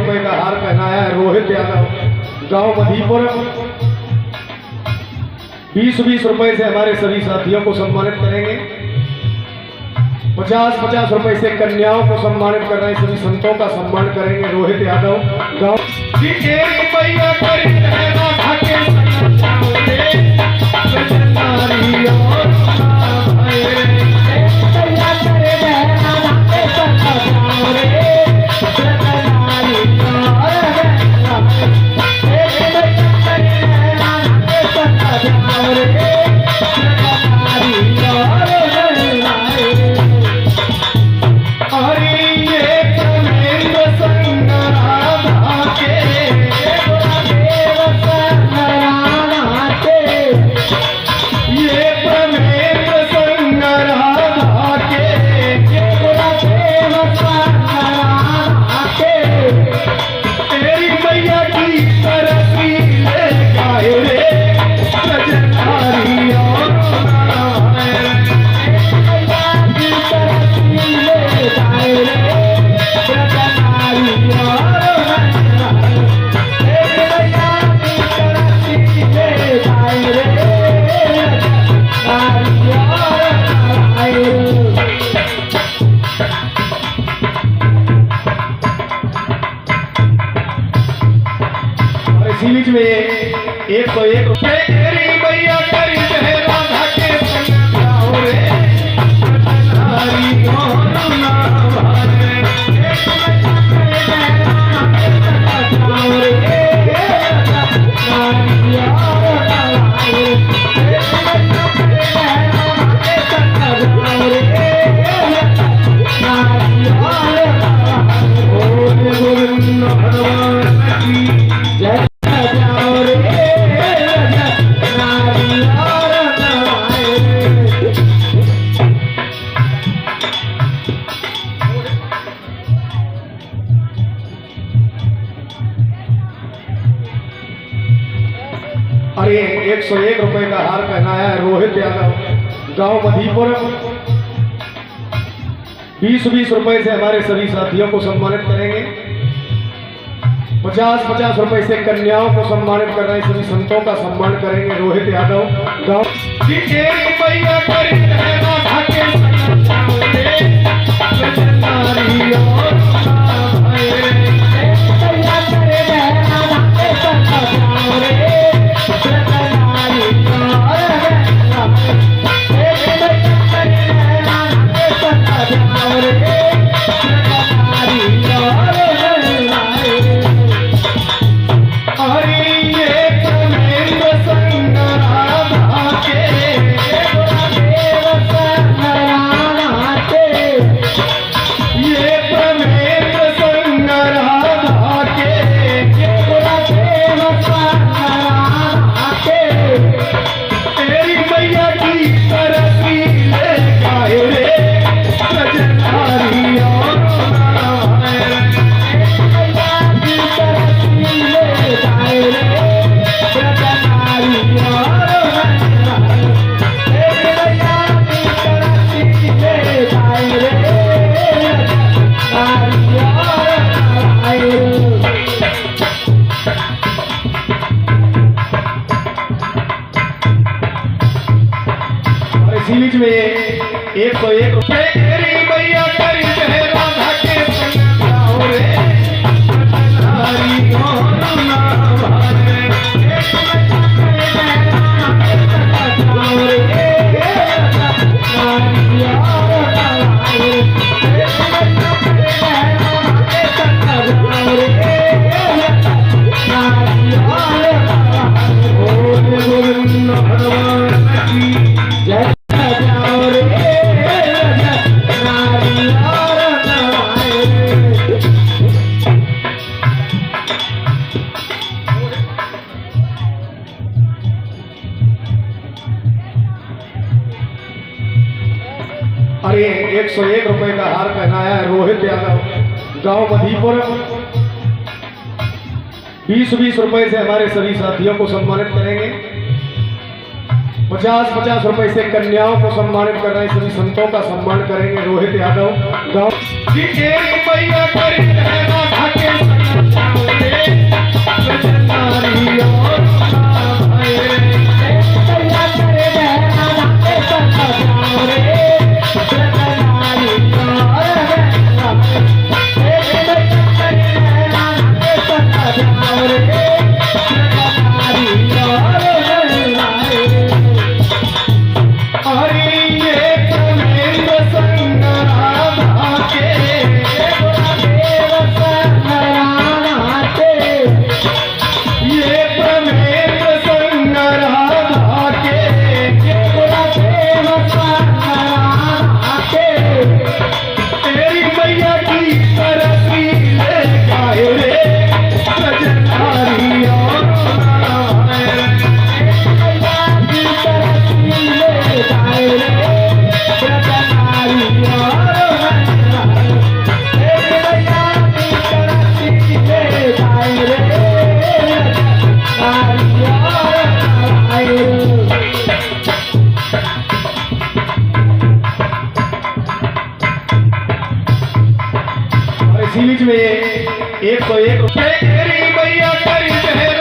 रुपए का हार पहनाया है रोहित यादव, गांव मधीपुर। 20-20 रुपए से हमारे सभी साथियों को सम्मानित करेंगे। 50-50 रुपए से कन्याओं को सम्मानित कर रहे हैं, सभी संतों का सम्मान करेंगे रोहित यादव गांव। इसी बीच में 101 रुपए तेरी मैया करी है राधा के संग जाओ रे हरी कौन ना भागे अरे 101 रुपए का हार पहनाया है रोहित यादव, गांव मधीपुर। 20-20 रुपए से हमारे सभी साथियों को सम्मानित करेंगे। 50-50 रुपए से कन्याओं को सम्मानित कर रहे हैं, सभी संतों का सम्मान करेंगे रोहित यादव गांव। इसी बीच में 101 रुपए तेरी मैया करी है राधा के संग जाओ रे हरी कौन ना भागे अरे 101 रुपए का हार पहनाया है रोहित यादव, गांव मधीपुर। 20-20 रुपए से हमारे सभी साथियों को सम्मानित करेंगे। 50-50 रुपए से कन्याओं को सम्मानित कर रहे हैं, सभी संतों का सम्मान करेंगे रोहित यादव गांव। तेरी मैया करी है